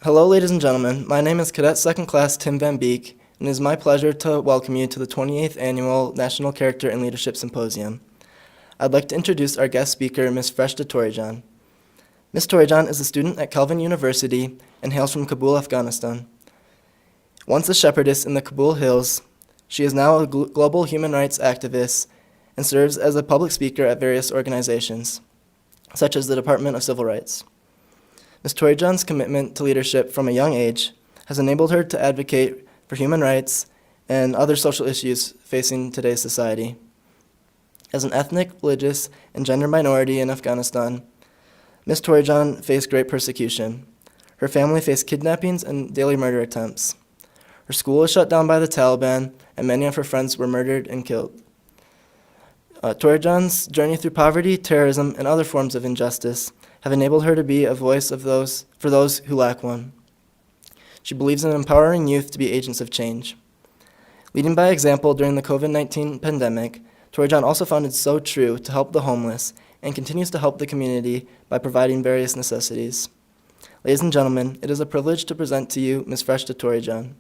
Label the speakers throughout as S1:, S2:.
S1: Hello, ladies and gentlemen. My name is Cadet Second Class Tim Van Beek, and it is my pleasure to welcome you to the 28th Annual National Character and Leadership Symposium. I'd like to introduce our guest speaker, Ms. Freshta Tori Jan. Ms. Tori Jan is a student at Kelvin University and hails from Kabul, Afghanistan. Once a shepherdess in the Kabul Hills, she is now a global human rights activist and serves as a public speaker at various organizations, such as the Department of Civil Rights. Ms. Tori Jan's commitment to leadership from a young age has enabled her to advocate for human rights and other social issues facing today's society. As an ethnic, religious, and gender minority in Afghanistan, Ms. Tori Jan faced great persecution. Her family faced kidnappings and daily murder attempts. Her school was shut down by the Taliban, and many of her friends were murdered and killed. Tori Jan's journey through poverty, terrorism, and other forms of injustice have enabled her to be a voice for those who lack one. She believes in empowering youth to be agents of change. Leading by example during the COVID-19 pandemic, Tori Jan also founded So True to help the homeless and continues to help the community by providing various necessities. Ladies and gentlemen, it is a privilege to present to you Ms. Freshta Tori Jan.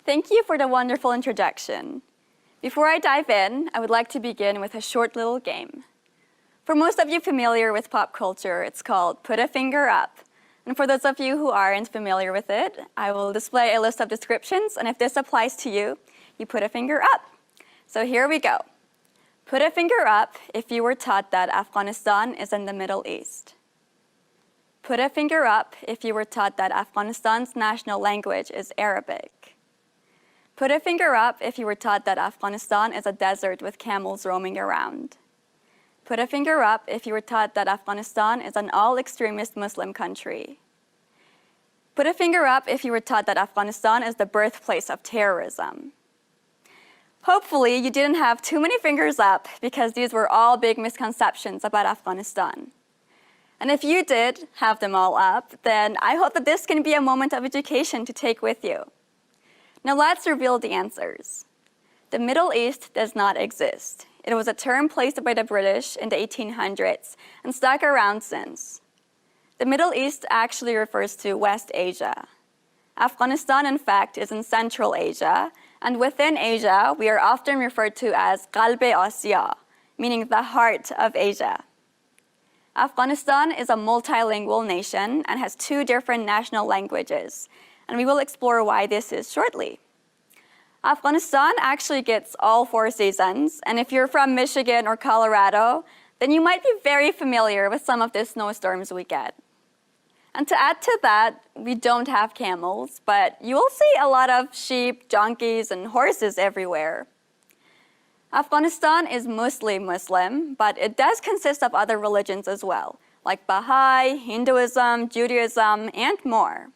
S2: Thank you for the wonderful introduction. Before I dive in, I would like to begin with a short little game. For most of you familiar with pop culture, it's called Put a Finger Up. And for those of you who aren't familiar with it, I will display a list of descriptions, and if this applies to you, you put a finger up. So here we go. Put a finger up if you were taught that Afghanistan is in the Middle East. Put a finger up if you were taught that Afghanistan's national language is Arabic. Put a finger up if you were taught that Afghanistan is a desert with camels roaming around. Put a finger up if you were taught that Afghanistan is an all-extremist Muslim country. Put a finger up if you were taught that Afghanistan is the birthplace of terrorism. Hopefully, you didn't have too many fingers up because these were all big misconceptions about Afghanistan. And if you did have them all up, then I hope that this can be a moment of education to take with you. Now let's reveal the answers. The Middle East does not exist. It was a term placed by the British in the 1800s and stuck around since. The Middle East actually refers to West Asia. Afghanistan, in fact, is in Central Asia, and within Asia, we are often referred to as Qalb-e Asya, meaning the heart of Asia. Afghanistan is a multilingual nation and has 2 different national languages, and we will explore why this is shortly. Afghanistan actually gets all 4 seasons, and if you're from Michigan or Colorado, then you might be very familiar with some of the snowstorms we get. And to add to that, we don't have camels, but you will see a lot of sheep, donkeys, and horses everywhere. Afghanistan is mostly Muslim, but it does consist of other religions as well, like Baha'i, Hinduism, Judaism, and more.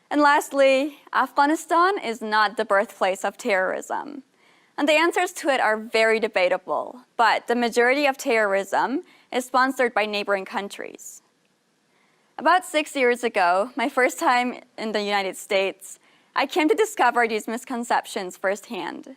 S2: And lastly, Afghanistan is not the birthplace of terrorism. And the answers to it are very debatable, but the majority of terrorism is sponsored by neighboring countries. About 6 years ago, my first time in the United States, I came to discover these misconceptions firsthand.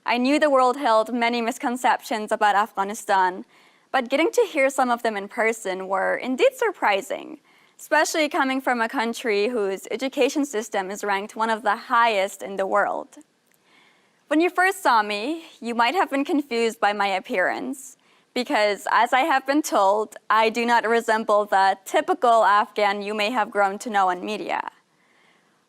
S2: I knew the world held many misconceptions about Afghanistan, but getting to hear some of them in person were indeed surprising, especially coming from a country whose education system is ranked one of the highest in the world. When you first saw me, you might have been confused by my appearance, because as I have been told, I do not resemble the typical Afghan you may have grown to know in media.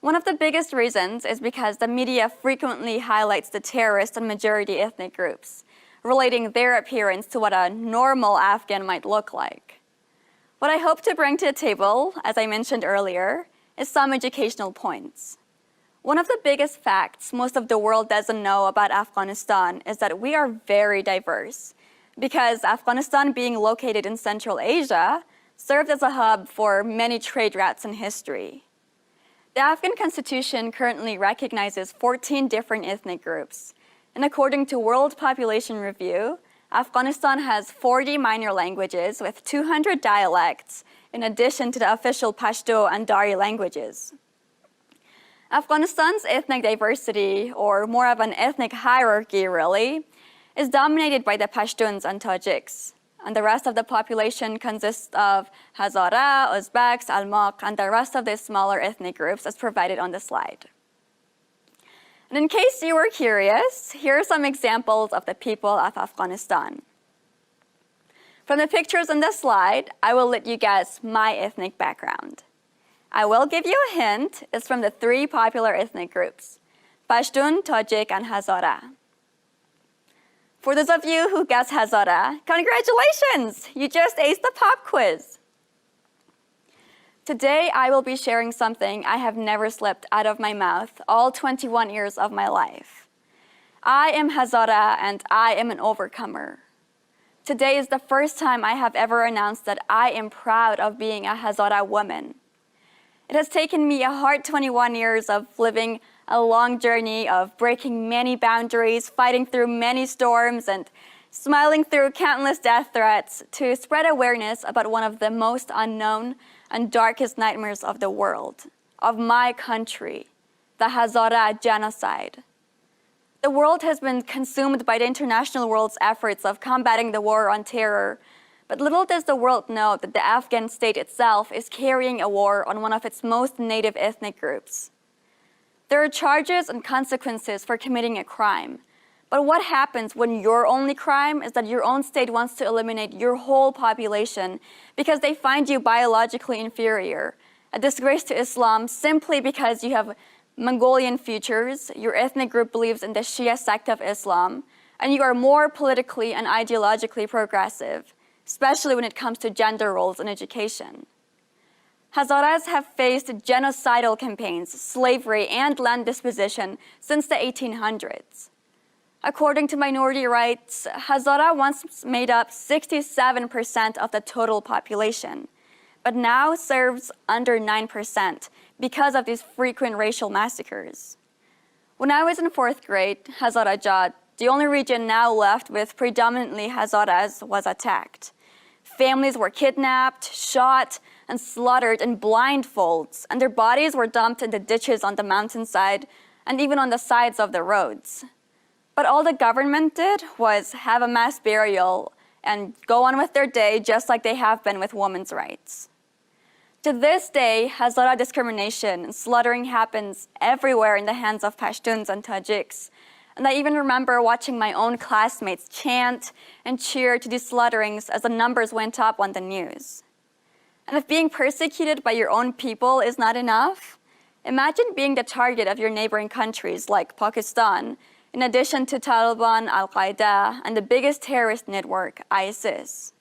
S2: One of the biggest reasons is because the media frequently highlights the terrorist and majority ethnic groups, relating their appearance to what a normal Afghan might look like. What I hope to bring to the table, as I mentioned earlier, is some educational points. One of the biggest facts most of the world doesn't know about Afghanistan is that we are very diverse, because Afghanistan, being located in Central Asia, served as a hub for many trade routes in history. The Afghan constitution currently recognizes 14 different ethnic groups, and according to World Population Review, Afghanistan has 40 minor languages with 200 dialects, in addition to the official Pashto and Dari languages. Afghanistan's ethnic diversity, or more of an ethnic hierarchy really, is dominated by the Pashtuns and Tajiks. and the rest of the population consists of Hazara, Uzbeks, Almaq, and the rest of the smaller ethnic groups as provided on the slide. And in case you were curious, here are some examples of the people of Afghanistan. From the pictures on the slide, I will let you guess my ethnic background. I will give you a hint. It's from the three popular ethnic groups, Pashtun, Tajik, and Hazara. For those of you who guessed Hazara, congratulations! You just aced the pop quiz. Today, I will be sharing something I have never slipped out of my mouth all 21 years of my life. I am Hazara, and I am an overcomer. Today is the first time I have ever announced that I am proud of being a Hazara woman. It has taken me a hard 21 years of living a long journey of breaking many boundaries, fighting through many storms, and smiling through countless death threats to spread awareness about one of the most unknown and darkest nightmares of the world, of my country, the Hazara genocide. The world has been consumed by the international world's efforts of combating the war on terror, but little does the world know that the Afghan state itself is carrying a war on one of its most native ethnic groups. There are charges and consequences for committing a crime, but what happens when your only crime is that your own state wants to eliminate your whole population because they find you biologically inferior, a disgrace to Islam simply because you have Mongolian features, your ethnic group believes in the Shia sect of Islam, and you are more politically and ideologically progressive, especially when it comes to gender roles in education. Hazaras have faced genocidal campaigns, slavery, and land disposition since the 1800s. According to minority rights, Hazara once made up 67% of the total population, but now serves under 9% because of these frequent racial massacres. When I was in 4th grade, Hazarajat, the only region now left with predominantly Hazaras, was attacked. Families were kidnapped, shot, and slaughtered in blindfolds, and their bodies were dumped in the ditches on the mountainside and even on the sides of the roads. But all the government did was have a mass burial and go on with their day just like they have been with women's rights. To this day, Hazara discrimination and slaughtering happens everywhere in the hands of Pashtuns and Tajiks. And I even remember watching my own classmates chant and cheer to these slaughterings as the numbers went up on the news. And if being persecuted by your own people is not enough, imagine being the target of your neighboring countries like Pakistan, in addition to Taliban, Al-Qaeda, and the biggest terrorist network, ISIS.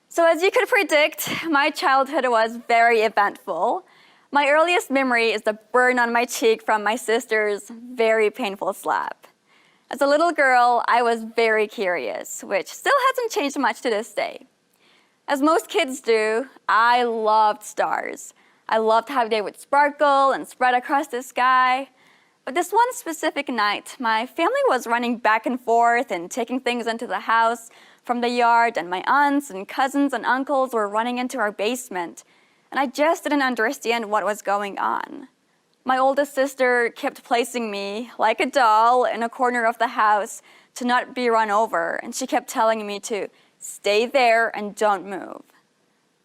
S2: So as you could predict, my childhood was very eventful. My earliest memory is the burn on my cheek from my sister's very painful slap. As a little girl, I was very curious, which still hasn't changed much to this day. As most kids do, I loved stars. I loved how they would sparkle and spread across the sky. But this one specific night, my family was running back and forth and taking things into the house from the yard, and my aunts and cousins and uncles were running into our basement, and I just didn't understand what was going on. My oldest sister kept placing me, like a doll, in a corner of the house to not be run over, and she kept telling me to stay there and don't move.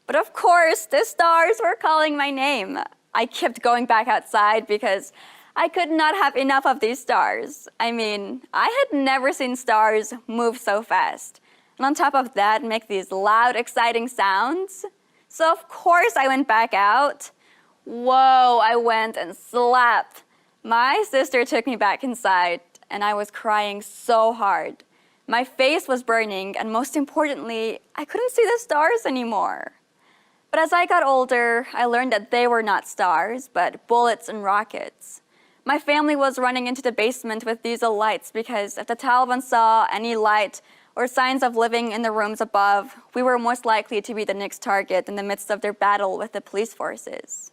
S2: But of course, the stars were calling my name. I kept going back outside because I could not have enough of these stars. I mean, I had never seen stars move so fast. And on top of that, make these loud, exciting sounds. So of course I went back out. Whoa, I went and slapped. My sister took me back inside, and I was crying so hard. My face was burning, and most importantly, I couldn't see the stars anymore. But as I got older, I learned that they were not stars, but bullets and rockets. My family was running into the basement with diesel lights because if the Taliban saw any light or signs of living in the rooms above, we were most likely to be the next target in the midst of their battle with the police forces.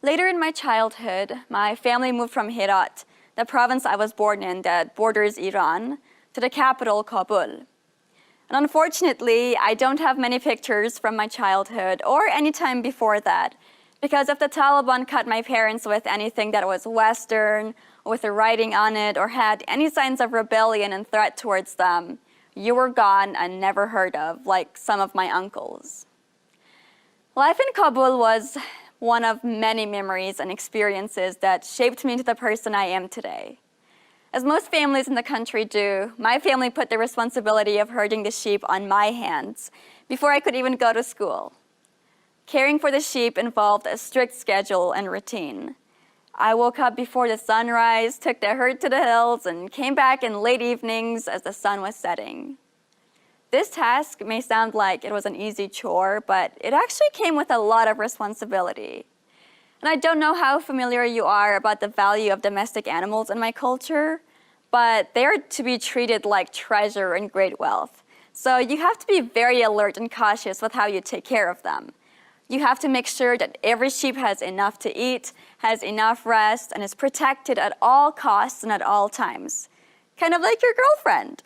S2: Later in my childhood, my family moved from Herat, the province I was born in that borders Iran, to the capital, Kabul. And unfortunately, I don't have many pictures from my childhood or any time before that, because if the Taliban caught my parents with anything that was Western, or with a writing on it, or had any signs of rebellion and threat towards them, you were gone and never heard of, like some of my uncles. Life in Kabul was one of many memories and experiences that shaped me into the person I am today. As most families in the country do, my family put the responsibility of herding the sheep on my hands before I could even go to school. Caring for the sheep involved a strict schedule and routine. I woke up before the sunrise, took the herd to the hills, and came back in late evenings as the sun was setting. This task may sound like it was an easy chore, but it actually came with a lot of responsibility. And I don't know how familiar you are about the value of domestic animals in my culture, but they are to be treated like treasure and great wealth. So you have to be very alert and cautious with how you take care of them. You have to make sure that every sheep has enough to eat, has enough rest, and is protected at all costs and at all times. Kind of like your girlfriend.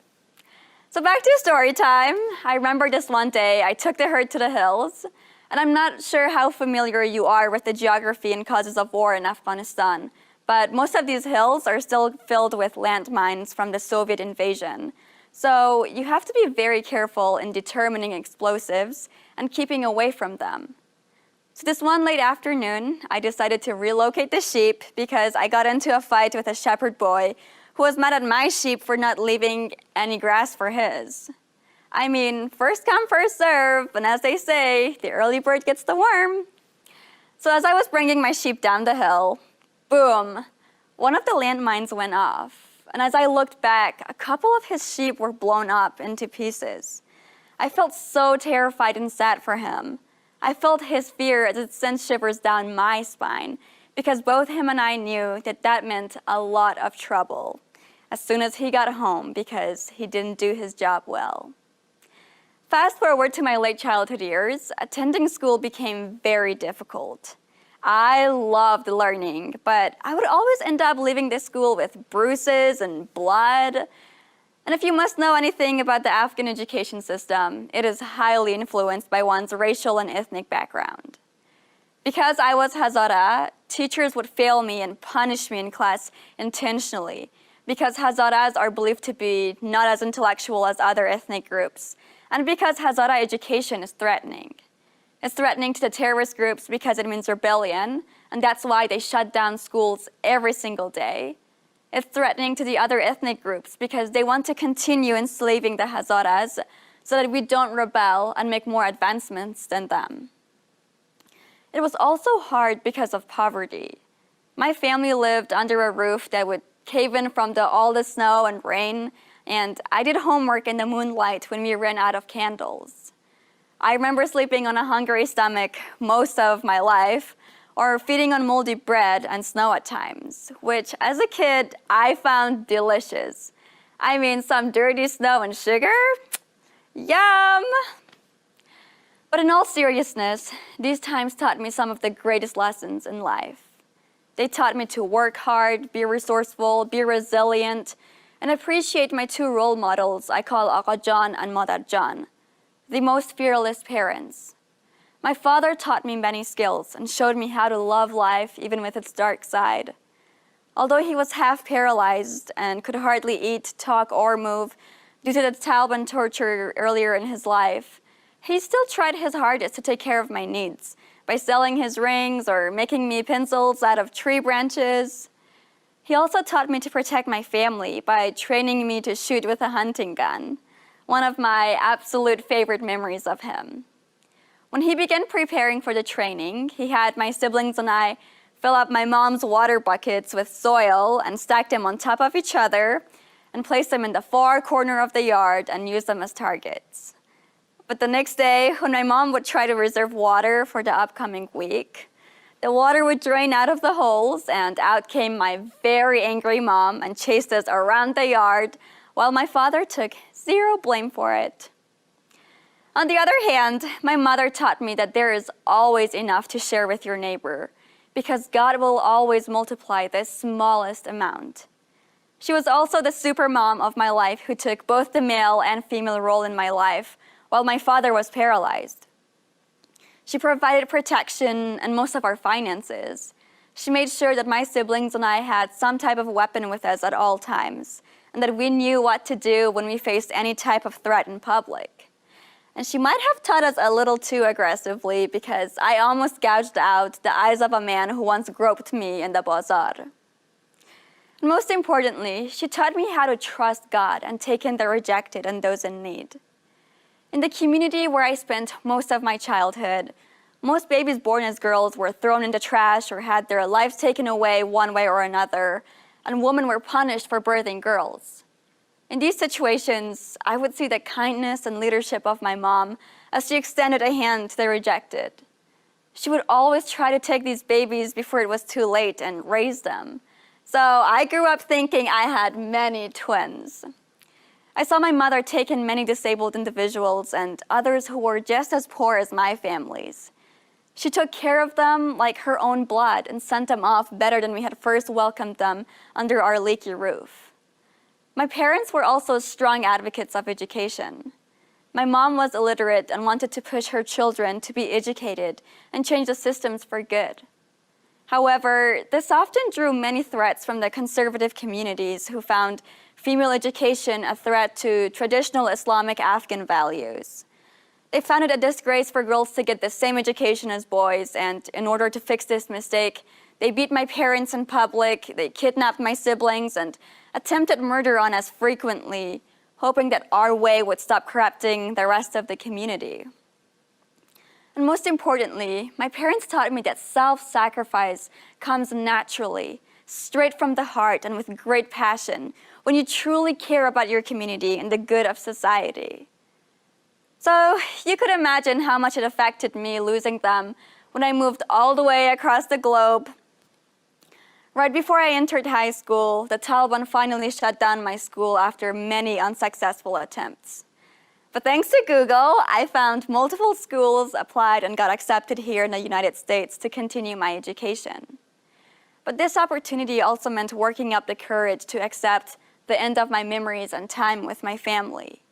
S2: So back to story time. I remember this one day I took the herd to the hills, and I'm not sure how familiar you are with the geography and causes of war in Afghanistan, but most of these hills are still filled with landmines from the Soviet invasion. So you have to be very careful in determining explosives and keeping away from them. So this one late afternoon, I decided to relocate the sheep because I got into a fight with a shepherd boy who was mad at my sheep for not leaving any grass for his. I mean, first come, first serve, and as they say, the early bird gets the worm. So as I was bringing my sheep down the hill, boom, one of the landmines went off. And as I looked back, a couple of his sheep were blown up into pieces. I felt so terrified and sad for him. I felt his fear as it sent shivers down my spine because both him and I knew that that meant a lot of trouble as soon as he got home because he didn't do his job well. Fast forward to my late childhood years, attending school became very difficult. I loved learning, but I would always end up leaving the school with bruises and blood. And if you must know anything about the Afghan education system, it is highly influenced by one's racial and ethnic background. Because I was Hazara, teachers would fail me and punish me in class intentionally, because Hazaras are believed to be not as intellectual as other ethnic groups, and because Hazara education is threatening. It's threatening to the terrorist groups because it means rebellion, and that's why they shut down schools every single day. It's threatening to the other ethnic groups because they want to continue enslaving the Hazaras so that we don't rebel and make more advancements than them. It was also hard because of poverty. My family lived under a roof that would cave in from all the snow and rain, and I did homework in the moonlight when we ran out of candles. I remember sleeping on a hungry stomach most of my life, or feeding on moldy bread and snow at times, which as a kid, I found delicious. I mean, some dirty snow and sugar? Yum! But in all seriousness, these times taught me some of the greatest lessons in life. They taught me to work hard, be resourceful, be resilient, and appreciate my two role models I call Aka Jan and Mother Jan, the most fearless parents. My father taught me many skills and showed me how to love life even with its dark side. Although he was half paralyzed and could hardly eat, talk, or move due to the Taliban torture earlier in his life, he still tried his hardest to take care of my needs by selling his rings or making me pencils out of tree branches. He also taught me to protect my family by training me to shoot with a hunting gun, one of my absolute favorite memories of him. When he began preparing for the training, he had my siblings and I fill up my mom's water buckets with soil and stack them on top of each other and place them in the far corner of the yard and use them as targets. But the next day, when my mom would try to reserve water for the upcoming week, the water would drain out of the holes and out came my very angry mom and chased us around the yard while my father took zero blame for it. On the other hand, my mother taught me that there is always enough to share with your neighbor because God will always multiply the smallest amount. She was also the super mom of my life who took both the male and female role in my life while my father was paralyzed. She provided protection and most of our finances. She made sure that my siblings and I had some type of weapon with us at all times, and that we knew what to do when we faced any type of threat in public. And she might have taught us a little too aggressively because I almost gouged out the eyes of a man who once groped me in the bazaar. And most importantly, she taught me how to trust God and take in the rejected and those in need. In the community where I spent most of my childhood, most babies born as girls were thrown into trash or had their lives taken away one way or another, and women were punished for birthing girls. In these situations, I would see the kindness and leadership of my mom as she extended a hand to the rejected. She would always try to take these babies before it was too late and raise them. So I grew up thinking I had many twins. I saw my mother take in many disabled individuals and others who were just as poor as my families. She took care of them like her own blood and sent them off better than we had first welcomed them under our leaky roof. My parents were also strong advocates of education. My mom was illiterate and wanted to push her children to be educated and change the systems for good. However, this often drew many threats from the conservative communities who found female education a threat to traditional Islamic Afghan values. They found it a disgrace for girls to get the same education as boys, and in order to fix this mistake, they beat my parents in public, they kidnapped my siblings, and attempted murder on us frequently, hoping that our way would stop corrupting the rest of the community. And most importantly, my parents taught me that self-sacrifice comes naturally, straight from the heart and with great passion, when you truly care about your community and the good of society. So you could imagine how much it affected me losing them when I moved all the way across the globe. Right before I entered high school, the Taliban finally shut down my school after many unsuccessful attempts. But thanks to Google, I found multiple schools, applied, and got accepted here in the United States to continue my education. But this opportunity also meant working up the courage to accept the end of my memories and time with my family.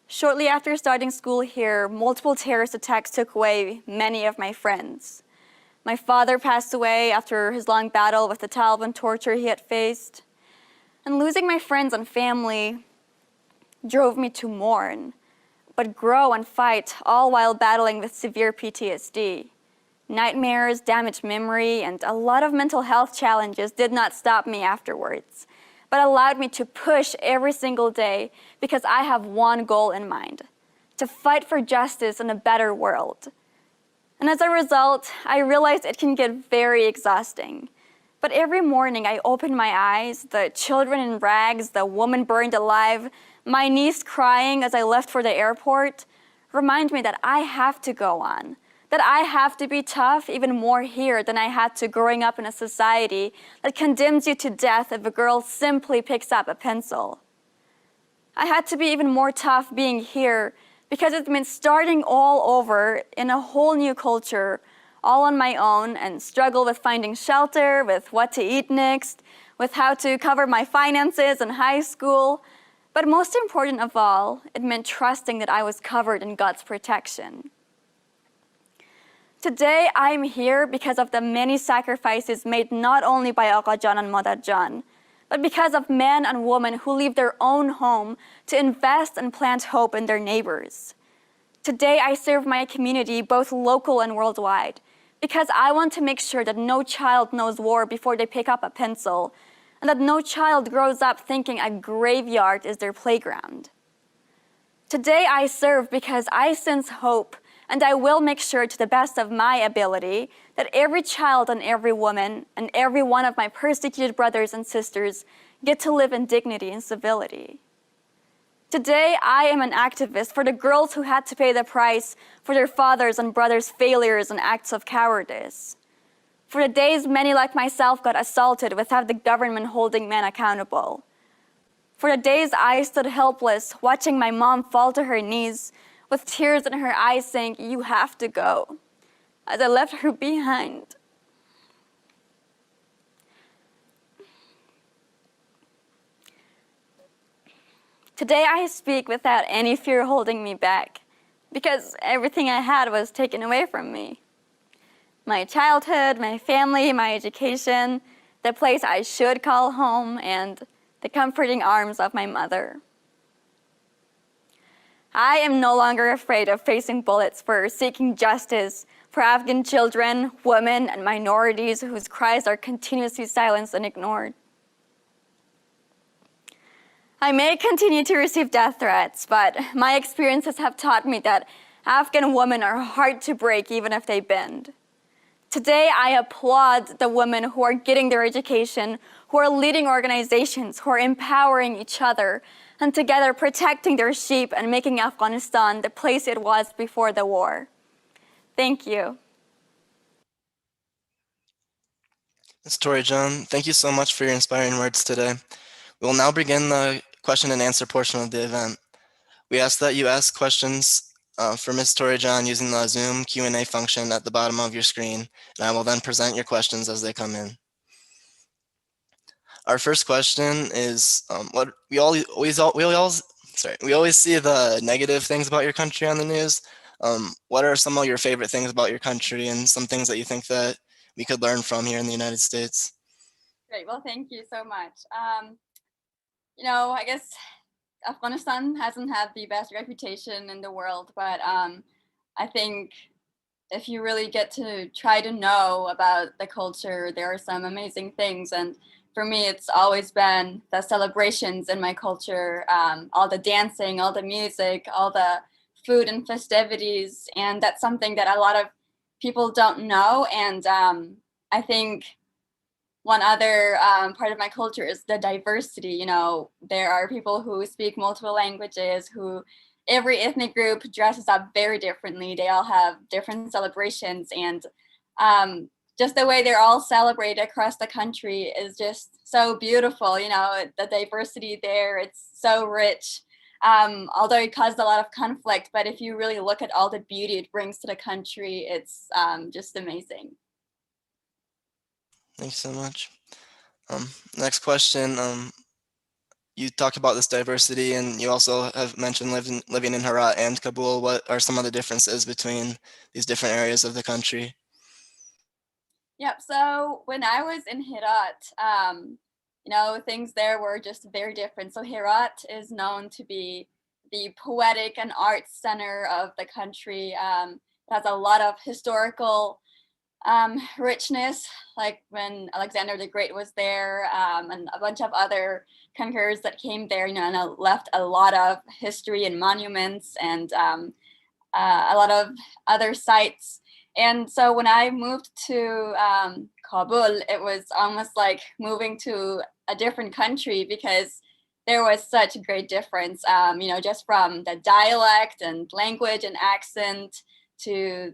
S2: Shortly after starting school here, multiple terrorist attacks took away many of my friends. My father passed away after his long battle with the Taliban torture he had faced. And losing my friends and family drove me to mourn, but grow and fight, all while battling with severe PTSD. Nightmares, damaged memory, and a lot of mental health challenges did not stop me afterwards, but allowed me to push every single day because I have one goal in mind: to fight for justice in a better world. And as a result, I realized it can get very exhausting. But every morning I open my eyes, the children in rags, the woman burned alive, my niece crying as I left for the airport, remind me that I have to go on, that I have to be tough even more here than I had to growing up in a society that condemns you to death if a girl simply picks up a pencil. I had to be even more tough being here because it meant starting all over in a whole new culture, all on my own, and struggle with finding shelter, with what to eat next, with how to cover my finances in high school. But most important of all, it meant trusting that I was covered in God's protection. Today, I am here because of the many sacrifices made not only by Aga Jan and Mother Jan, but because of men and women who leave their own home to invest and plant hope in their neighbors. Today, I serve my community, both local and worldwide, because I want to make sure that no child knows war before they pick up a pencil, and that no child grows up thinking a graveyard is their playground. Today, I serve because I sense hope, and I will make sure to the best of my ability that every child and every woman and every one of my persecuted brothers and sisters get to live in dignity and civility. Today, I am an activist for the girls who had to pay the price for their fathers' and brothers' failures and acts of cowardice. For the days many like myself got assaulted without the government holding men accountable. For the days I stood helpless, watching my mom fall to her knees with tears in her eyes saying, "You have to go," as I left her behind. Today I speak without any fear holding me back, because everything I had was taken away from me. My childhood, my family, my education, the place I should call home, and the comforting arms of my mother. I am no longer afraid of facing bullets for seeking justice for Afghan children, women, and minorities whose cries are continuously silenced and ignored. I may continue to receive death threats, but my experiences have taught me that Afghan women are hard to break even if they bend. Today, I applaud the women who are getting their education, who are leading organizations, who are empowering each other, and together protecting their sheep and making Afghanistan the place it was before the war. Thank you.
S1: Ms. Tori Jan, thank you so much for your inspiring words today. We will now begin the question and answer portion of the event. We ask that you ask questions for Ms. Tori Jan using the Zoom Q&A function at the bottom of your screen, and I will then present your questions as they come in. Our first question is, what we always see the negative things about your country on the news. What are some of your favorite things about your country and some things that you think that we could learn from here in the United States?
S2: Great, well, thank you so much. I guess Afghanistan hasn't had the best reputation in the world, but I think if you really get to try to know about the culture, there are some amazing things. And for me, it's always been the celebrations in my culture, all the dancing, all the music, all the food and festivities. And that's something that a lot of people don't know. And I think one other part of my culture is the diversity. There are people who speak multiple languages, who every ethnic group dresses up very differently. They all have different celebrations, and just the way they're all celebrated across the country is just so beautiful. The diversity there, it's so rich. Although it caused a lot of conflict, but if you really look at all the beauty it brings to the country, it's just amazing.
S1: Thanks so much. Next question. You talked about this diversity, and you also have mentioned living in Herat and Kabul. What are some of the differences between these different areas of the country?
S2: Yep. So when I was in Herat, things there were just very different. So Herat is known to be the poetic and arts center of the country. It has a lot of historical richness, like when Alexander the Great was there, and a bunch of other conquerors that came there, and left a lot of history and monuments and a lot of other sites. And so when I moved to Kabul, it was almost like moving to a different country because there was such a great difference, just from the dialect and language and accent to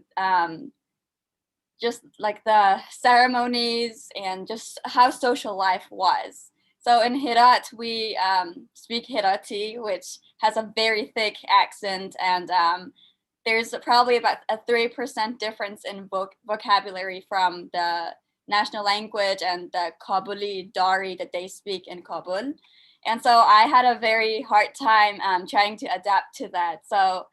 S2: just like the ceremonies and just how social life was. So in Herat, we speak Herati, which has a very thick accent, and there's probably about a 3% difference in vocabulary from the national language and the Kabuli Dari that they speak in Kabul. And so I had a very hard time trying to adapt to that. So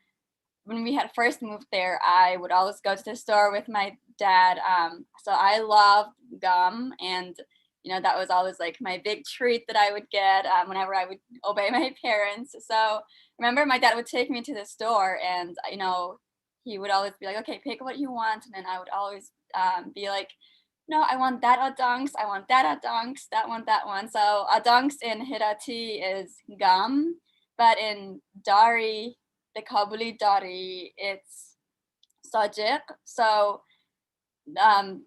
S2: when we had first moved there, I would always go to the store with my dad. So I loved gum, and that was always like my big treat that I would get whenever I would obey my parents. So remember, my dad would take me to the store, and he would always be like, "Okay, pick what you want," and then I would always be like, "No, I want that adunks. I want that adunks. That one." So adunks in Hirati is gum, but in Dari, the Kabuli Dari, it's sajik. So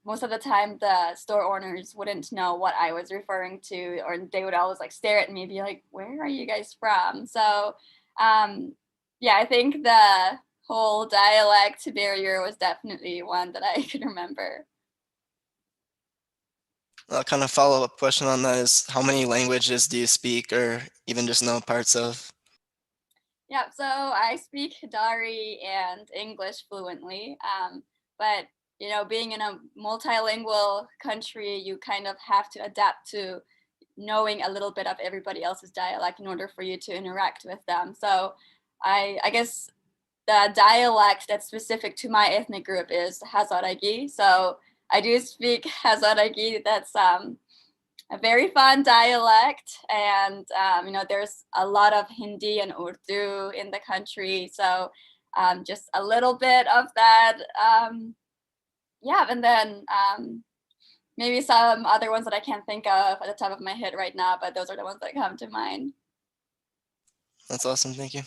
S2: most of the time the store owners wouldn't know what I was referring to, or they would always like stare at me and be like, "Where are you guys from?" So I think the whole dialect barrier was definitely one that I could remember.
S1: A kind of follow-up question on that is, how many languages do you speak or even just know parts of?
S2: Yeah, so I speak Dari and English fluently, but being in a multilingual country, you kind of have to adapt to knowing a little bit of everybody else's dialect in order for you to interact with them. So I guess the dialect that's specific to my ethnic group is Hazaragi. So I do speak Hazaragi. That's a very fun dialect, and there's a lot of Hindi and Urdu in the country, so just a little bit of that. Yeah, and then maybe some other ones that I can't think of at the top of my head right now, but those are the ones that come to mind.
S1: That's awesome. Thank you.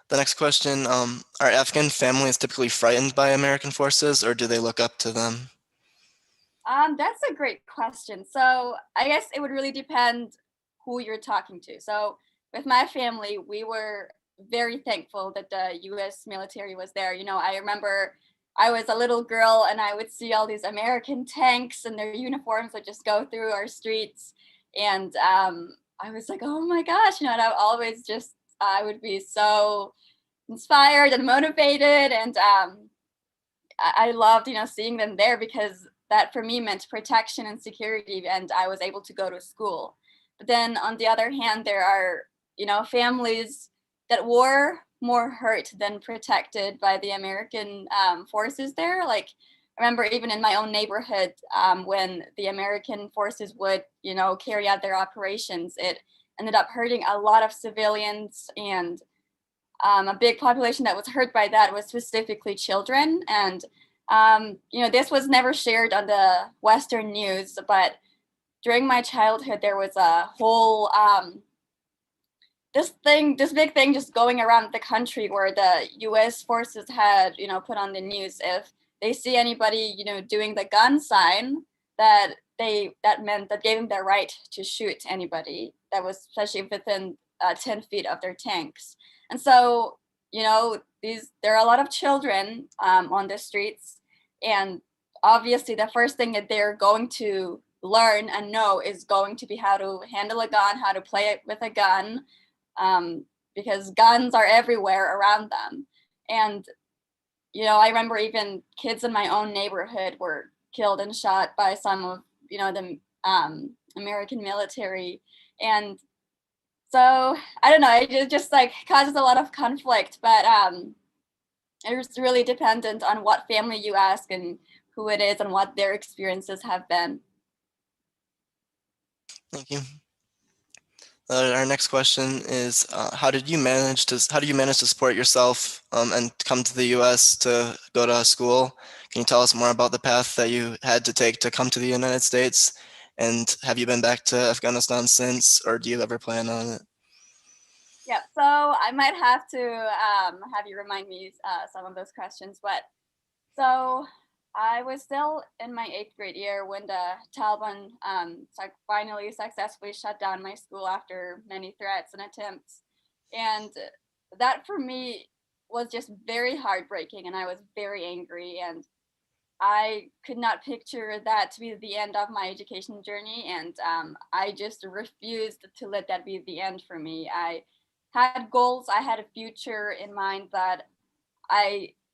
S1: The next question, are Afghan families typically frightened by American forces, or do they look up to them?
S2: That's a great question. So I guess it would really depend who you're talking to. So with my family, we were very thankful that the US military was there. I remember I was a little girl and I would see all these American tanks and their uniforms would just go through our streets. And I was like, oh my gosh, and I always just, I would be so inspired and motivated. And I loved, seeing them there because that for me meant protection and security, and I was able to go to school. But then on the other hand, there are, families that were more hurt than protected by the American forces there. Like, I remember even in my own neighborhood, when the American forces would, carry out their operations, it ended up hurting a lot of civilians, and a big population that was hurt by that was specifically children. And this was never shared on the Western news, but during my childhood, there was a whole this big thing just going around the country where the U.S. forces had, put on the news if they see anybody, doing the gun sign, that meant that gave them the right to shoot anybody that was especially within 10 feet of their tanks. And so, there are a lot of children on the streets, and obviously the first thing that they're going to learn and know is going to be how to handle a gun, how to play it with a gun, because guns are everywhere around them. And I remember even kids in my own neighborhood were killed and shot by some of the American military. And so I don't know, it just like causes a lot of conflict, but it's really dependent on what family you ask and who it is and what their experiences have been.
S1: Thank you. Our next question is, how do you manage to support yourself and come to the U.S. to go to school? Can you tell us more about the path that you had to take to come to the United States? And have you been back to Afghanistan since, or do you ever plan on it?
S2: Yeah, so I might have to have you remind me some of those questions. But so I was still in my 8th grade year when the Taliban finally successfully shut down my school after many threats and attempts. And that for me was just very heartbreaking, and I was very angry, and I could not picture that to be the end of my education journey, and I just refused to let that be the end for me. I had goals, I had a future in mind that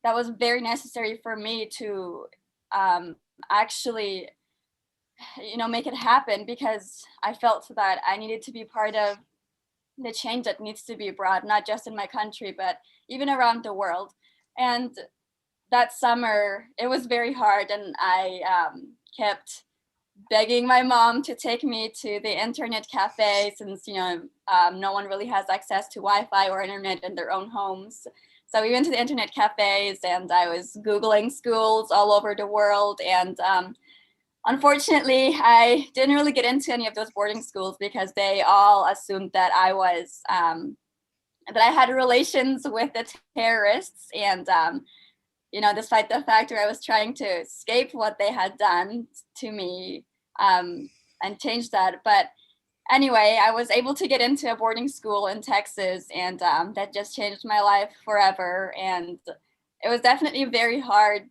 S2: was very necessary for me to actually, make it happen, because I felt that I needed to be part of the change that needs to be brought, not just in my country, but even around the world. And that summer, it was very hard, and I kept begging my mom to take me to the internet cafe, since no one really has access to Wi-Fi or internet in their own homes. So we went to the internet cafes, and I was Googling schools all over the world. And unfortunately, I didn't really get into any of those boarding schools because they all assumed that that I had relations with the terrorists. And despite the fact that I was trying to escape what they had done to me, and change that. But anyway, I was able to get into a boarding school in Texas, and that just changed my life forever. And it was definitely very hard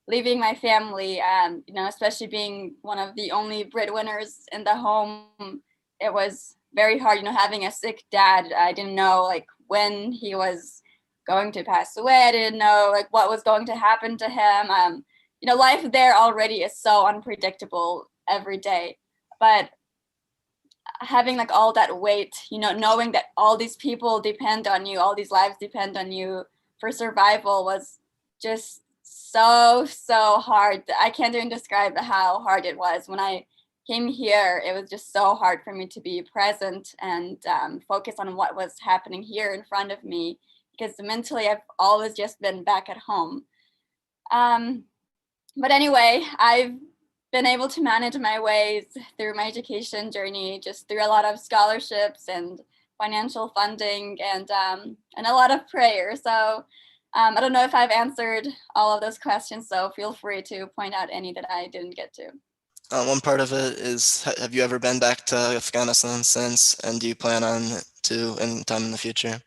S2: leaving my family, and especially being one of the only breadwinners in the home. It was very hard, having a sick dad. I didn't know like when he was going to pass away. I didn't know like what was going to happen to him. Life there already is so unpredictable every day, but having like all that weight, knowing that all these people depend on you, all these lives depend on you for survival, was just so hard. I can't even describe how hard it was when I came here, it was just so hard for me to be present and focus on what was happening here in front of me, because mentally I've always just been back at home. But anyway, I've been able to manage my ways through my education journey, just through a lot of scholarships and financial funding and a lot of prayer. So I don't know if I've answered all of those questions, so feel free to point out any that I didn't get to.
S1: One part of it is, have you ever been back to Afghanistan since, and do you plan on to anytime in the future?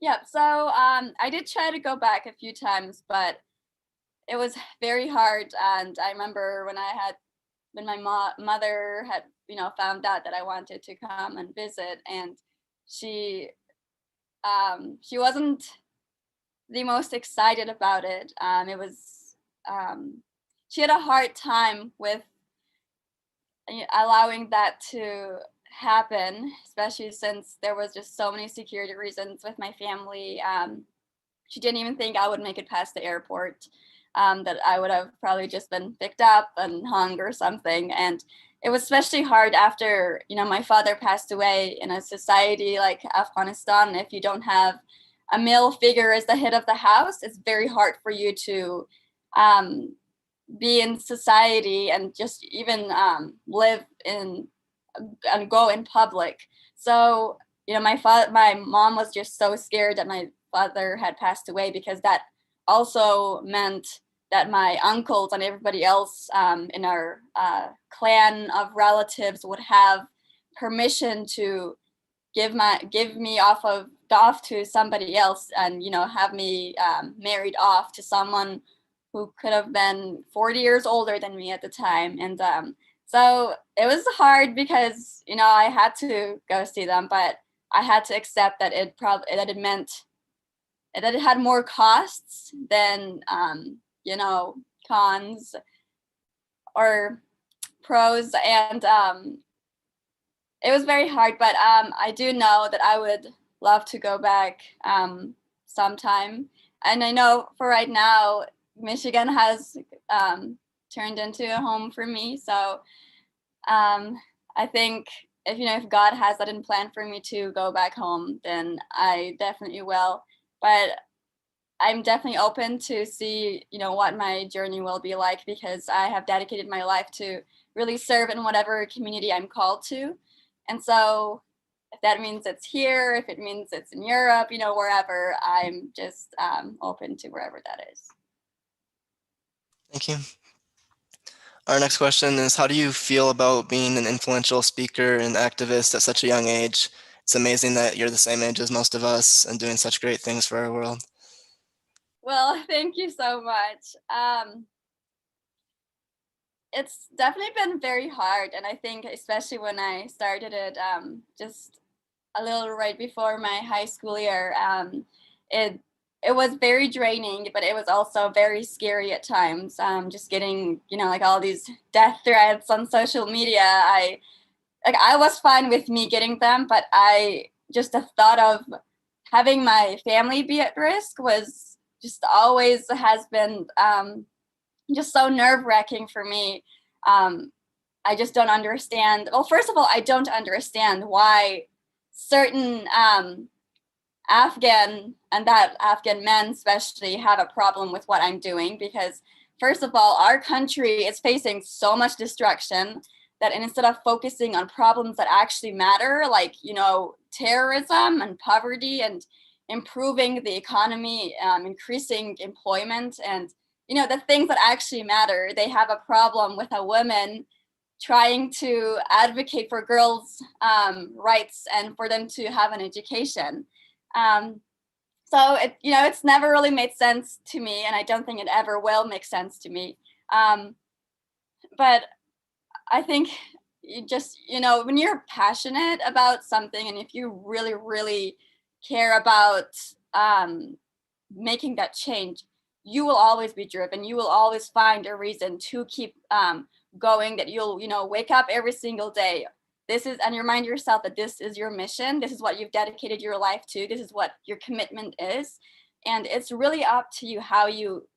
S2: Yep, so I did try to go back a few times, but it was very hard. And I remember when my mother had, found out that I wanted to come and visit, and she wasn't the most excited about it. She had a hard time with allowing that to happen, especially since there was just so many security reasons with my family. She didn't even think I would make it past the airport, that I would have probably just been picked up and hung or something. And it was especially hard after, my father passed away. In a society like Afghanistan, if you don't have a male figure as the head of the house, it's very hard for you to be in society and just even live in and go in public. So, my mom was just so scared that my father had passed away, because that also meant that my uncles and everybody else in our clan of relatives would have permission to give me off to somebody else, and have me married off to someone who could have been 40 years older than me at the time. And so it was hard, because I had to go see them, but I had to accept that it meant that it had more costs than cons or pros. And it was very hard, but I do know that I would love to go back sometime. And I know for right now, Michigan has turned into a home for me. So I think if God has that in plan for me to go back home, then I definitely will. But I'm definitely open to see, what my journey will be like, because I have dedicated my life to really serve in whatever community I'm called to. And so if that means it's here, if it means it's in Europe, wherever, I'm just open to wherever that is.
S1: Thank you. Our next question is, how do you feel about being an influential speaker and activist at such a young age? It's amazing that you're the same age as most of us and doing such great things for our world.
S2: Well, thank you so much. It's definitely been very hard, and I think especially when I started it, just a little right before my high school year, it was very draining, but it was also very scary at times. Just getting, like all these death threats on social media. I was fine with me getting them, but the thought of having my family be at risk was just always has been just so nerve-wracking for me. I just don't understand. Well, first of all, I don't understand why certain Afghan men especially have a problem with what I'm doing, because first of all, our country is facing so much destruction that instead of focusing on problems that actually matter, like, terrorism and poverty and improving the economy, increasing employment and, the things that actually matter, they have a problem with a woman trying to advocate for girls' rights and for them to have an education. So it's never really made sense to me, and I don't think it ever will make sense to me. But I think you just, when you're passionate about something, and if you really, really care about making that change, you will always be driven. You will always find a reason to keep going, that you'll, wake up every single day. And you remind yourself that this is your mission. This is what you've dedicated your life to. This is what your commitment is. And it's really up to you how you,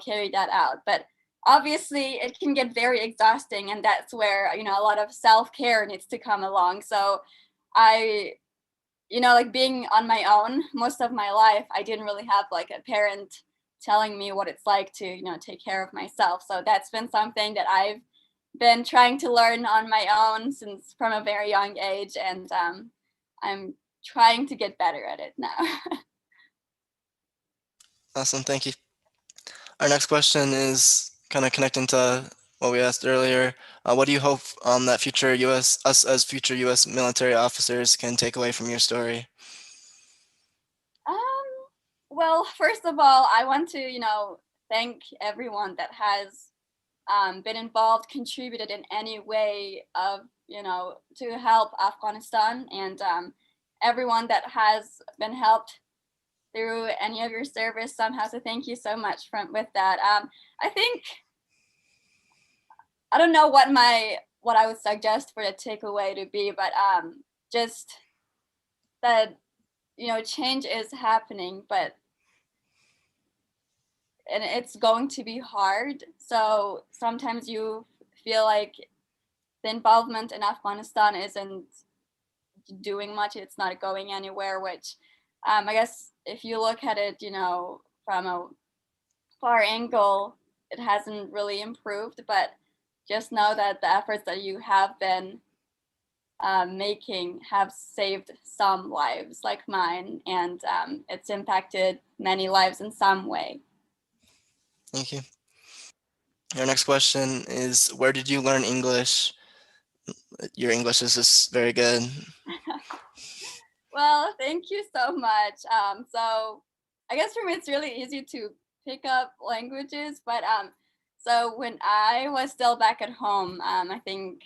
S2: carry that out. But obviously it can get very exhausting, and that's where, you know, a lot of self-care needs to come along. So I, you know, like being on my own most of my life, I didn't really have like a parent telling me what it's like to, you know, take care of myself. So that's been something that I've been trying to learn on my own since from a very young age, and I'm trying to get better at it now.
S1: Awesome, thank you. Our next question is kind of connecting to what we asked earlier. What do you hope that future us as future U.S. military officers can take away from your story?
S2: um, well, first of all, I want to, you know, thank everyone that has been involved, contributed in any way of, you know, to help Afghanistan, and everyone that has been helped through any of your service somehow. So thank you so much from with that. I think I don't know what I would suggest for the takeaway to be, but just that, you know, change is happening, but and it's going to be hard. So sometimes you feel like the involvement in Afghanistan isn't doing much. It's not going anywhere, which I guess if you look at it, you know, from a far angle, it hasn't really improved. But just know that the efforts that you have been making have saved some lives like mine, and it's impacted many lives in some way.
S1: Thank you. Our next question is, where did you learn English? Your English is just very good.
S2: Well, thank you so much. So I guess for me, it's really easy to pick up languages, but so when I was still back at home, I think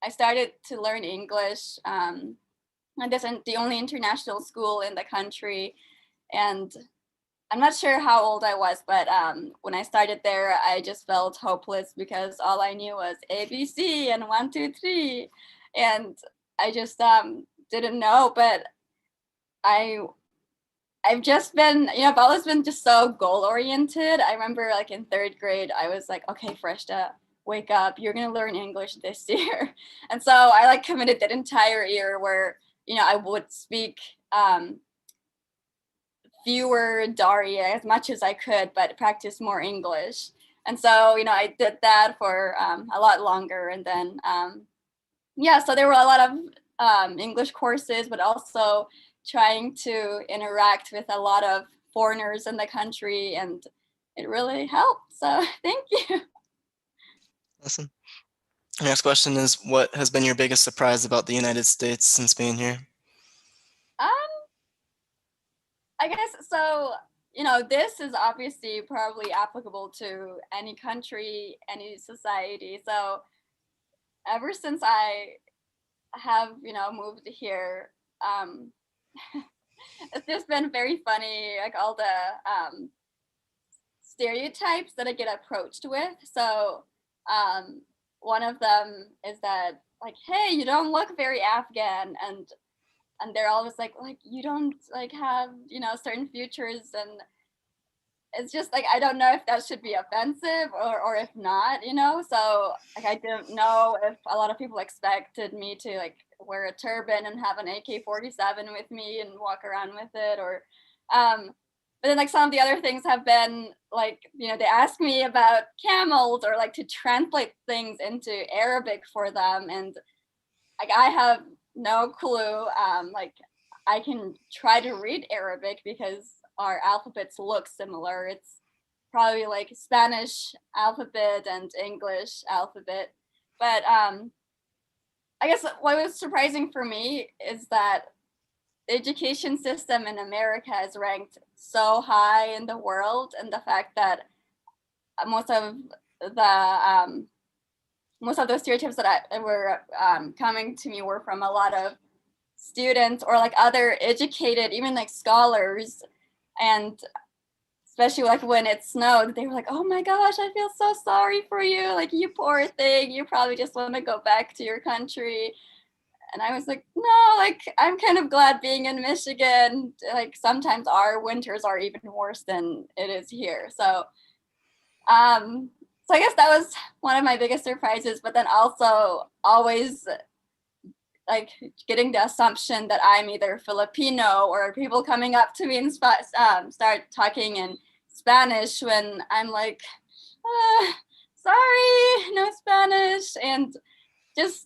S2: I started to learn English. And this is the only international school in the country, and I'm not sure how old I was, but when I started there, I just felt hopeless because all I knew was ABC and 1, 2, 3, and I just didn't know. But I I've just been, you know, I've always been just so goal oriented. I remember like in third grade, I was like, okay, Freshta, wake up. You're going to learn English this year. And so I like committed that entire year where, you know, I would speak fewer Dari as much as I could, but practice more English. And so, you know, I did that for a lot longer. And then, yeah, so there were a lot of English courses, but also trying to interact with a lot of foreigners in the country, and it really helped. So thank you.
S1: Awesome. Our next question is, what has been your biggest surprise about the United States since being here?
S2: Um, I guess so. You know, this is obviously probably applicable to any country, any society. So ever since I have, you know, moved here, um, it's just been very funny, like all the stereotypes that I get approached with. So um, one of them is that like, hey, you don't look very Afghan, and they're always like you don't like have, you know, certain features, and it's just like I don't know if that should be offensive or if not, you know. So like I didn't know if a lot of people expected me to like wear a turban and have an AK-47 with me and walk around with it, or um but then like some of the other things have been like, you know, they ask me about camels or like to translate things into Arabic for them, and like I have no clue. Like I can try to read Arabic because our alphabets look similar. It's probably like Spanish alphabet and English alphabet. But I guess what was surprising for me is that the education system in America is ranked so high in the world, and the fact that most of the most of those stereotypes that were coming to me were from a lot of students or like other educated, even like scholars, and especially like when it snowed, they were like, "Oh my gosh, I feel so sorry for you. Like you poor thing. You probably just want to go back to your country." And I was like, "No, like I'm kind of glad being in Michigan. Like sometimes our winters are even worse than it is here." So, um, So I guess that was one of my biggest surprises, but then also always like getting the assumption that I'm either Filipino, or people coming up to me and start talking in Spanish when I'm like, sorry, no Spanish. And just,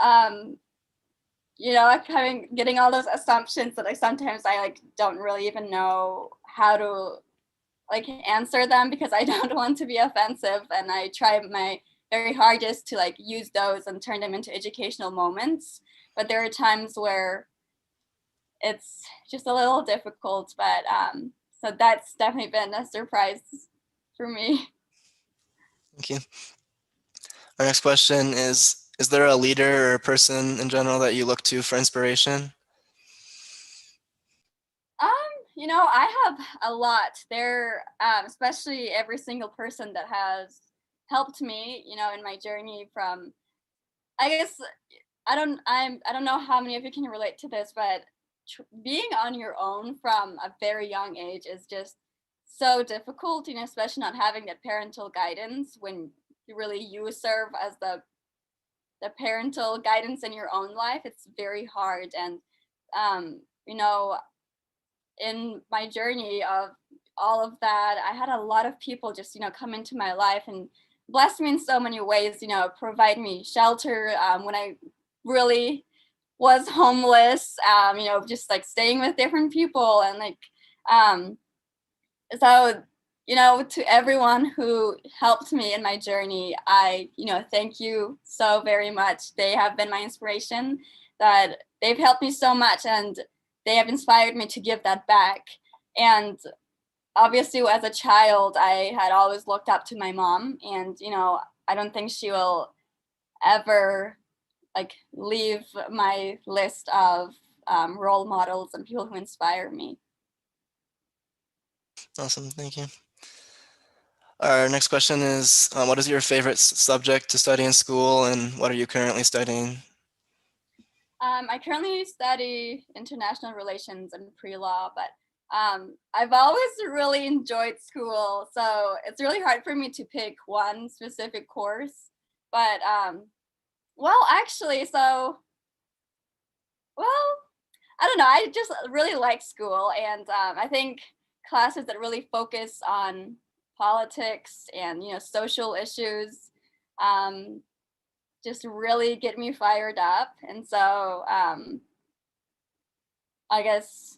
S2: um, getting all those assumptions that sometimes I like don't really even know how to like answer them, because I don't want to be offensive, and I try my very hardest to like use those and turn them into educational moments. But there are times where it's just a little difficult. But so that's definitely been a surprise for me.
S1: Thank you. Our next question is there a leader or a person in general that you look to for inspiration?
S2: I have a lot there, especially every single person that has helped me, in my journey from, I guess, I don't know how many of you can relate to this, but being on your own from a very young age is just so difficult, especially not having that parental guidance when you serve as the parental guidance in your own life. It's very hard. And um, you know, in my journey of all of that, I had a lot of people just, come into my life and bless me in so many ways, provide me shelter when I really was homeless, just like staying with different people. And like, um, so, to everyone who helped me in my journey, I, thank you so very much. They have been my inspiration, that they've helped me so much, and they have inspired me to give that back. And obviously, as a child, I had always looked up to my mom, and, I don't think she will ever like leave my list of role models and people who inspire me.
S1: Awesome, thank you. Our next question is, what is your favorite subject to study in school, and what are you currently studying?
S2: I currently study international relations and pre-law, but I've always really enjoyed school, so it's really hard for me to pick one specific course. But well, actually, well, I don't know. I just really like school, and I think classes that really focus on politics and social issues um, just really get me fired up. And so I guess,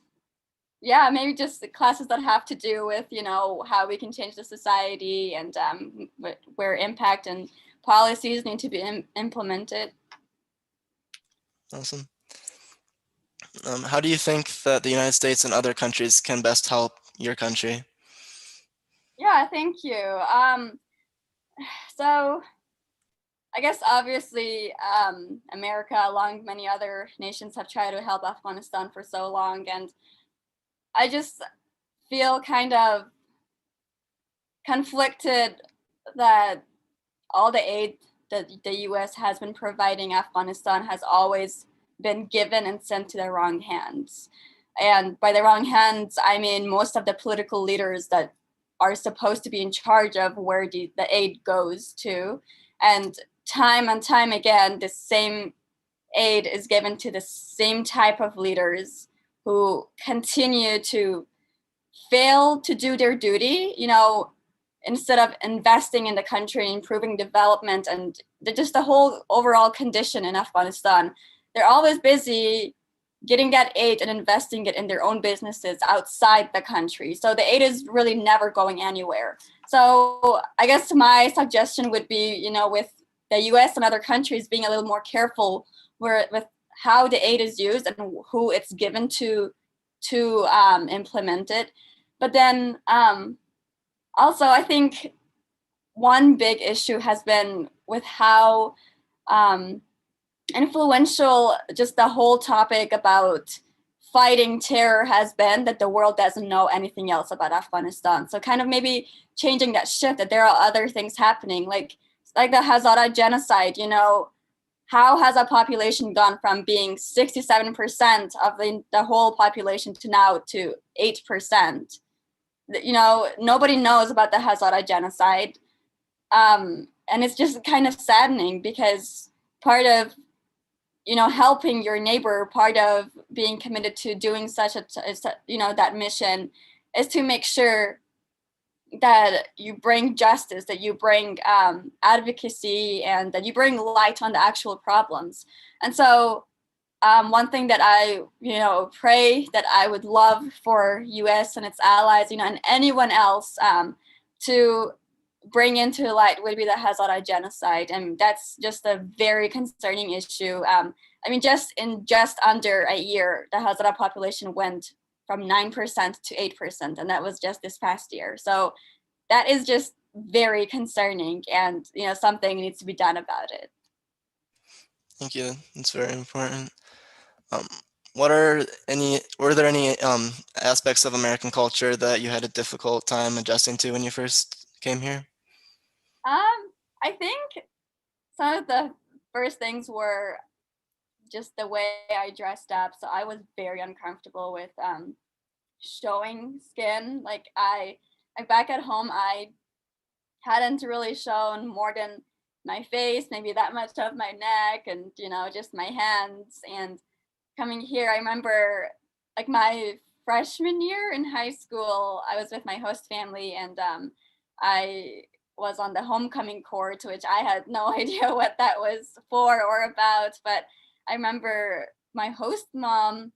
S2: yeah, maybe just the classes that have to do with how we can change the society, and where impact and policies need to be implemented.
S1: Awesome. How do you think that the United States and other countries can best help your country?
S2: Yeah, thank you. So I guess obviously America, along many other nations, have tried to help Afghanistan for so long, and I just feel kind of conflicted that all the aid that the US has been providing Afghanistan has always been given and sent to the wrong hands. And by the wrong hands, I mean most of the political leaders that are supposed to be in charge of where the aid goes to. And time again, the same aid is given to the same type of leaders who continue to fail to do their duty, instead of investing in the country, improving development, and just the whole overall condition in Afghanistan. They're always busy getting that aid and investing it in their own businesses outside the country. So the aid is really never going anywhere. So I guess my suggestion would be, with the US and other countries being a little more careful with how the aid is used and who it's given to implement it. But then also, I think one big issue has been with how um, influential just the whole topic about fighting terror has been, that the world doesn't know anything else about Afghanistan. So kind of maybe changing that shift, that there are other things happening, like the Hazara genocide. How has a population gone from being 67% of the whole population to now to 8%? Nobody knows about the Hazara genocide. And it's just kind of saddening because part of, helping your neighbor, part of being committed to doing such that mission is to make sure that you bring justice, that you bring advocacy, and that you bring light on the actual problems. And so one thing that I, pray that I would love for U.S. and its allies, and anyone else to bring into light would be the Hazara genocide, and that's just a very concerning issue. Just under a year, the Hazara population went from 9% to 8%, and that was just this past year. So that is just very concerning, and something needs to be done about it.
S1: Thank you. It's very important. Um, were there any aspects of American culture that you had a difficult time adjusting to when you first came here?
S2: I think some of the first things were just the way I dressed up. So I was very uncomfortable with showing skin. Like back at home, I hadn't really shown more than my face, maybe that much of my neck, and just my hands. And coming here, I remember like my freshman year in high school, I was with my host family, and I was on the homecoming court, which I had no idea what that was for or about. But I remember my host mom,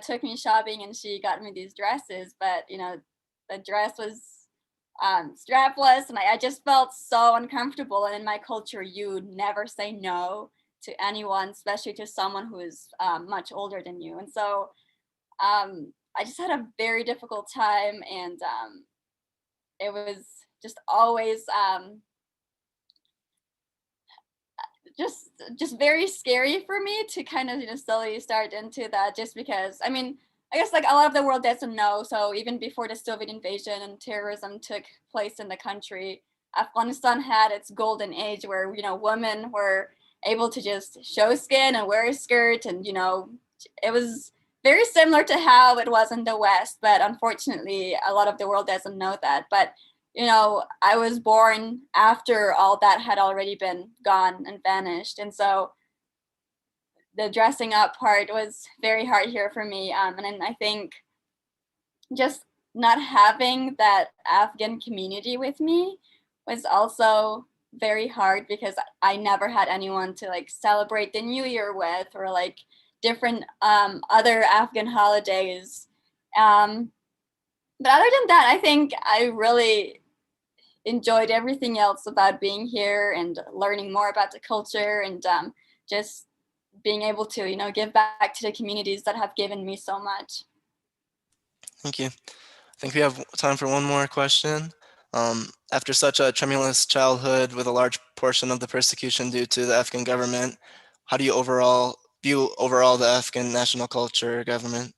S2: took me shopping and she got me these dresses, but the dress was strapless, and I just felt so uncomfortable. And in my culture, you never say no to anyone, especially to someone who is much older than you. And so I just had a very difficult time, and it was just always just very scary for me to kind of slowly start into that, just because I guess like a lot of the world doesn't know. So even before the Soviet invasion and terrorism took place in the country, Afghanistan had its golden age where women were able to just show skin and wear a skirt, and it was very similar to how it was in the West. But unfortunately, a lot of the world doesn't know that. But I was born after all that had already been gone and vanished. And so the dressing up part was very hard here for me. And then I think just not having that Afghan community with me was also very hard, because I never had anyone to like celebrate the New Year with, or like different other Afghan holidays. But other than that, I think I really enjoyed everything else about being here and learning more about the culture, and just being able to give back to the communities that have given me so much.
S1: Thank you. I think we have time for one more question. After such a tremulous childhood with a large portion of the persecution due to the Afghan government, how do you view the Afghan national culture government?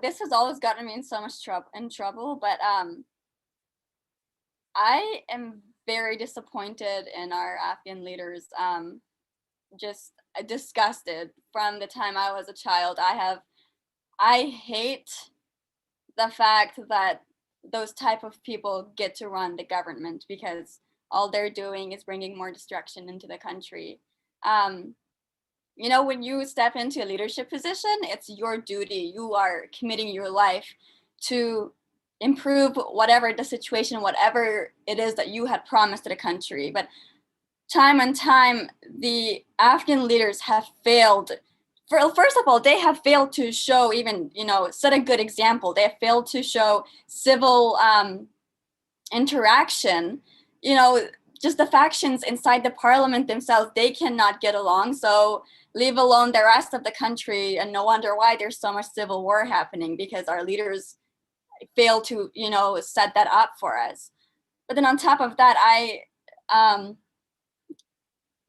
S2: This has always gotten me in so much trouble, but I am very disappointed in our Afghan leaders. Just disgusted from the time I was a child. I hate the fact that those type of people get to run the government, because all they're doing is bringing more destruction into the country. When you step into a leadership position, it's your duty. You are committing your life to improve whatever the situation, whatever it is that you had promised to the country. But time and time, the Afghan leaders have failed. First of all, they have failed to show even, set a good example. They have failed to show civil interaction. Just the factions inside the parliament themselves, they cannot get along. So leave alone the rest of the country, and no wonder why there's so much civil war happening, because our leaders fail to, set that up for us. But then on top of that,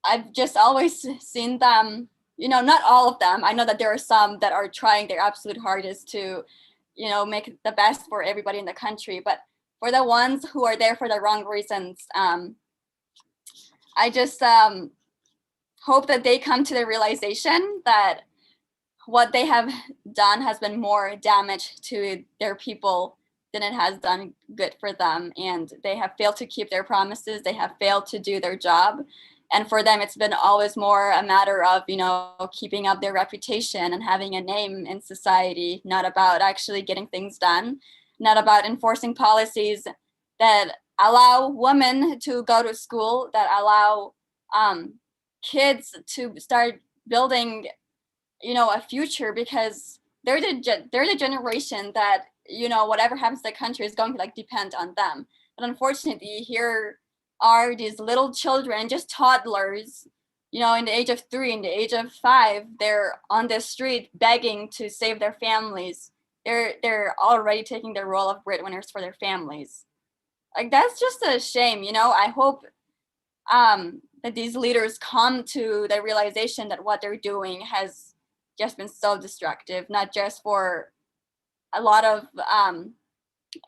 S2: I've just always seen them, not all of them. I know that there are some that are trying their absolute hardest to, make the best for everybody in the country. But for the ones who are there for the wrong reasons, I just hope that they come to the realization that what they have done has been more damage to their people then it has done good for them, and they have failed to keep their promises. They have failed to do their job. And for them, it's been always more a matter of, keeping up their reputation and having a name in society, not about actually getting things done, not about enforcing policies that allow women to go to school, that allow kids to start building, a future, because they're the generation that, whatever happens to the country is going to depend on them. But unfortunately, here are these little children, just toddlers, in the age of 3, in the age of 5, they're on the street begging to save their families. They're already taking the role of breadwinners for their families. That's just a shame. I hope that these leaders come to the realization that what they're doing has just been so destructive, not just for a lot of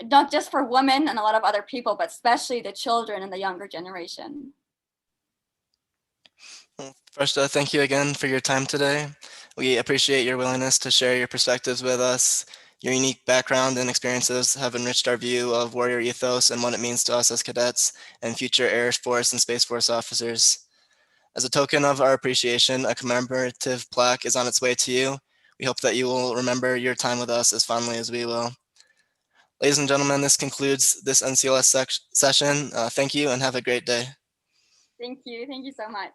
S2: not just for women and a lot of other people, but especially the children and the younger generation.
S1: Freshta, thank you again for your time today. We appreciate your willingness to share your perspectives with us. Your unique background and experiences have enriched our view of warrior ethos and what it means to us as cadets and future Air Force and Space Force officers. As a token of our appreciation, a commemorative plaque is on its way to you. We hope that you will remember your time with us as fondly as we will. Ladies and gentlemen, this concludes this NCLS session. Thank you and have a great day.
S2: Thank you so much.